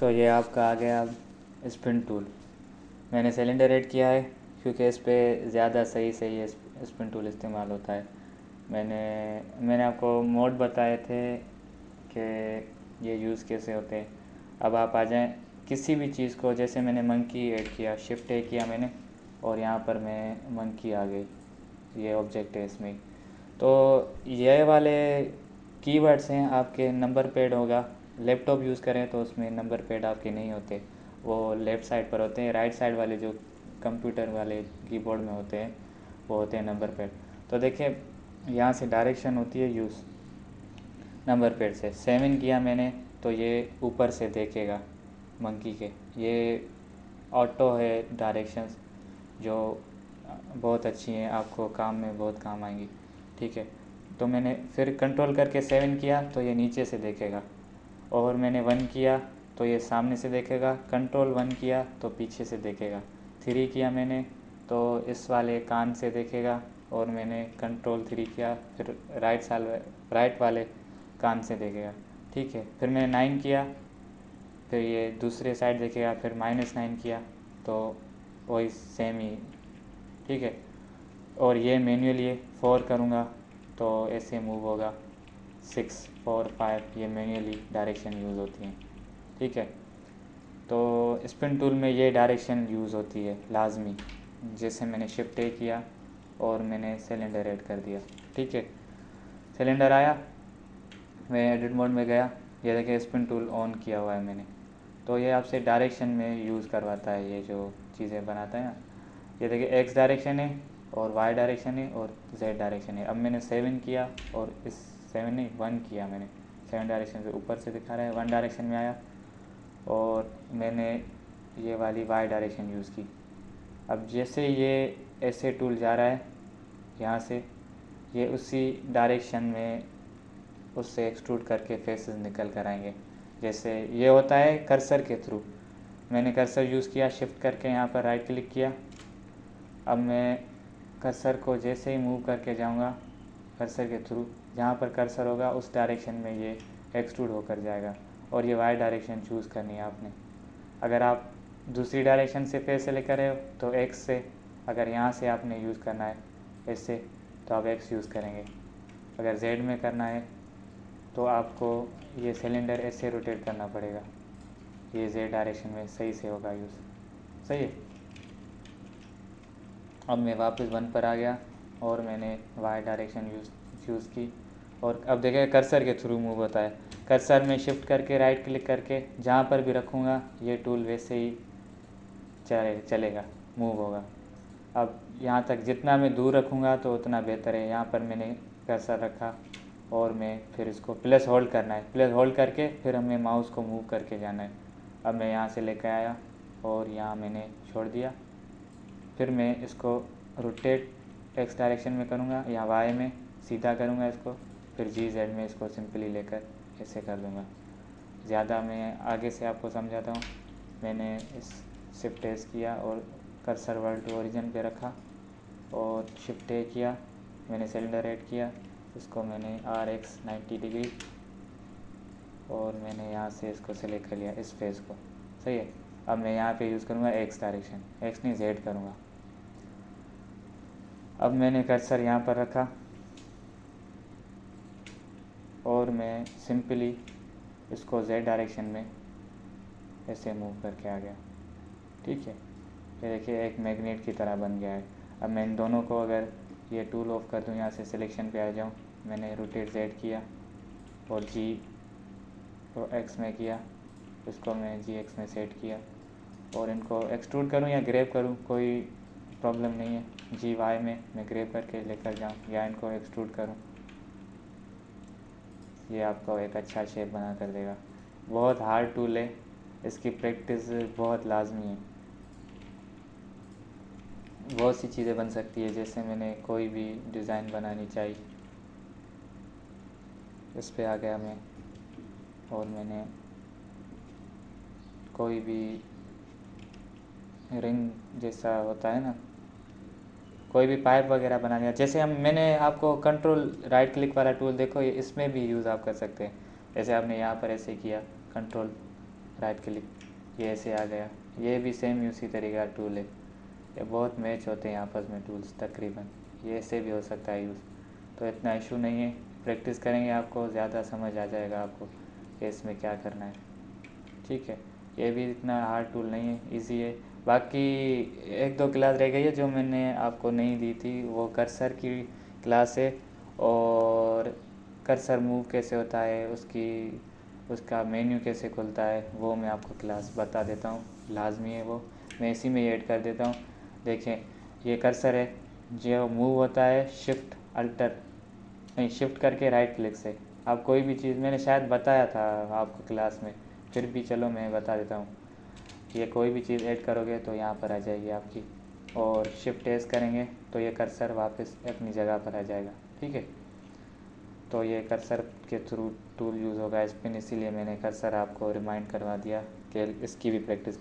तो ये आपका आ गया अब स्पिन टूल। मैंने सिलेंडर ऐड किया है क्योंकि इस पे ज़्यादा सही से ये स्पिन टूल इस्तेमाल होता है। मैंने मैंने आपको मोड बताए थे कि ये यूज़ कैसे होते हैं। अब आप आ जाएं किसी भी चीज़ को, जैसे मैंने मंकी ऐड किया, शिफ्ट ए किया मैंने और यहाँ पर मैं मंकी आ गई, ये ऑब्जेक्ट है इसमें। तो ये वाले कीवर्ड्स हैं, आपके नंबर पैड होगा। लैपटॉप यूज़ करें तो उसमें नंबर पैड आपके नहीं होते, वो लेफ़्ट साइड पर होते हैं। राइट साइड वाले जो कंप्यूटर वाले कीबोर्ड में होते हैं वो होते हैं नंबर पैड। तो देखिए यहाँ से डायरेक्शन होती है यूज़ नंबर पैड से। 7 किया मैंने तो ये ऊपर से देखेगा मंकी के। ये ऑटो है डायरेक्शंस जो बहुत अच्छी हैं, आपको काम में बहुत काम आएंगी। ठीक है, तो मैंने फिर कंट्रोल करके 7 किया तो ये नीचे से देखेगा, और मैंने 1 किया तो ये सामने से देखेगा। कंट्रोल 1 किया तो पीछे से देखेगा। 3 किया मैंने तो इस वाले कान से देखेगा, और मैंने कंट्रोल 3 किया फिर राइट वाले कान से देखेगा। ठीक है, फिर मैंने 9 किया फिर ये दूसरे साइड देखेगा। फिर -9 किया तो वही सेम ही। ठीक है, और ये मैन्युअली 4 करूँगा तो ऐसे मूव होगा। 6 4 5 ये मैन्युअली डायरेक्शन यूज़ होती हैं। ठीक है, तो स्पिन टूल में ये डायरेक्शन यूज़ होती है लाजमी। जैसे मैंने शिफ्ट ए किया और मैंने सिलेंडर ऐड कर दिया। ठीक है, सिलेंडर आया, मैं एडिट मोड में गया, ये देखिए स्पिन टूल ऑन किया हुआ है मैंने। तो ये आपसे डायरेक्शन में यूज़ करवाता है, ये जो चीज़ें बनाता है ना। ये देखिए एक्स डायरेक्शन है और वाई डायरेक्शन है और जेड डायरेक्शन है। अब मैंने 7 किया और इस 7 नहीं 1 किया मैंने। 7 डायरेक्शन से ऊपर से दिखा रहा है, 1 डायरेक्शन में आया और मैंने ये वाली वाई डायरेक्शन यूज़ की। अब जैसे ये ऐसे टूल जा रहा है यहाँ से, ये उसी डायरेक्शन में उससे एक्सट्रूड करके फेसेस निकल कर आएंगे। जैसे ये होता है कर्सर के थ्रू। मैंने कर्सर यूज़ किया, शिफ्ट करके यहाँ पर राइट क्लिक किया। अब मैं कर्सर को जैसे ही मूव करके जाऊँगा कर्सर के थ्रू, जहाँ पर कर्सर होगा उस डायरेक्शन में ये एक्सट्रूड होकर जाएगा। और ये वाई डायरेक्शन चूज़ करनी है आपने। अगर आप दूसरी डायरेक्शन से फेस से लेकर रहे हो तो एक्स से, अगर यहाँ से आपने यूज़ करना है ऐसे तो आप एक्स यूज़ करेंगे। अगर जेड में करना है तो आपको ये सिलेंडर ऐसे रोटेट करना पड़ेगा, ये जेड डायरेक्शन में सही से होगा यूज़। सही है। अब मैं वापस 1 पर आ गया और मैंने वाई डायरेक्शन यूज़ की, और अब देखिए कर्सर के थ्रू मूव होता है। कर्सर में शिफ्ट करके राइट क्लिक करके जहाँ पर भी रखूँगा ये टूल वैसे ही चलेगा, मूव होगा। अब यहाँ तक जितना मैं दूर रखूँगा तो उतना बेहतर है। यहाँ पर मैंने कर्सर रखा और मैं फिर इसको प्लस होल्ड करना है, प्लस होल्ड करके फिर हमें माउस को मूव करके जाना है। अब मैं यहाँ से लेकर आया और यहाँ मैंने छोड़ दिया। फिर मैं इसको रोटेट एक्स डायरेक्शन में करूँगा या वाई में सीधा करूँगा इसको, फिर जी जेड में इसको सिंपली लेकर ऐसे कर दूँगा। ज़्यादा मैं आगे से आपको समझाता हूँ। मैंने इस शिफ्ट एस किया और कर्सर वर्ल्ड टू ओरिजिन पे रखा और शिफ्ट ए किया, मैंने सिलेंडर ऐड किया, इसको मैंने आर एक्स 90 डिग्री, और मैंने यहाँ से इसको सेलेक्ट कर लिया इस फेस को। सही है। अब मैं यहाँ पे यूज़ करूँगा एक्स डायरेक्शन, एक्स नहीं जेड करूँगा। अब मैंने कर्सर यहाँ पर रखा और मैं सिंपली इसको जेड डायरेक्शन में ऐसे मूव करके आ गया। ठीक है, ये देखिए एक मैग्नेट की तरह बन गया है। अब मैं इन दोनों को अगर ये टूल ऑफ कर दूँ, यहाँ से सिलेक्शन पे आ जाऊँ, मैंने रोटेट जेड किया और जी एक्स में किया, इसको मैं जी एक्स में सेट किया, और इनको एक्सट्रूड करूँ या ग्रैब करूँ कोई प्रॉब्लम नहीं है। जी वाई में मैं ग्रैब करके लेकर जाऊँ या इनको एक्सट्रूड करूँ, ये आपको एक अच्छा शेप बना कर देगा। बहुत हार्ड टूल है, इसकी प्रैक्टिस बहुत लाजमी है। बहुत सी चीज़ें बन सकती है, जैसे मैंने कोई भी डिज़ाइन बनानी चाहिए, इस पे आ गया मैं और मैंने कोई भी रिंग जैसा होता है ना, कोई भी पाइप वगैरह बनानी है। जैसे मैंने आपको कंट्रोल राइट क्लिक वाला टूल देखो, ये इसमें भी यूज़ आप कर सकते हैं। जैसे आपने यहाँ पर ऐसे किया, कंट्रोल राइट क्लिक, ये ऐसे आ गया। ये भी सेम उसी तरीके का टूल है। ये बहुत मैच होते हैं आपस में टूल्स तकरीबन, ये ऐसे भी हो सकता है यूज़। तो इतना इशू नहीं है, प्रैक्टिस करेंगे आपको ज़्यादा समझ आ जाएगा आपको कि इसमें क्या करना है। ठीक है, ये भी इतना हार्ड टूल नहीं है, इजी है। बाकी एक दो क्लास रह गई है जो मैंने आपको नहीं दी थी, वो कर्सर की क्लास है, और कर्सर मूव कैसे होता है, उसका मेन्यू कैसे खुलता है, वो मैं आपको क्लास बता देता हूँ, लाजमी है वो, मैं इसी में ऐड कर देता हूँ। देखें, ये कर्सर है, जो मूव होता है शिफ्ट अल्टर, नहीं शिफ्ट करके राइट क्लिक से। आप कोई भी चीज़, मैंने शायद बताया था आपको क्लास में, फिर भी चलो मैं बता देता हूँ। ये कोई भी चीज़ ऐड करोगे तो यहाँ पर आ जाएगी आपकी, और शिफ्ट एस करेंगे तो ये कर्सर वापस अपनी जगह पर आ जाएगा। ठीक है, तो ये कर्सर के थ्रू टूल यूज़ होगा स्पिन, इसीलिए मैंने कर्सर आपको रिमाइंड करवा दिया कि इसकी भी प्रैक्टिस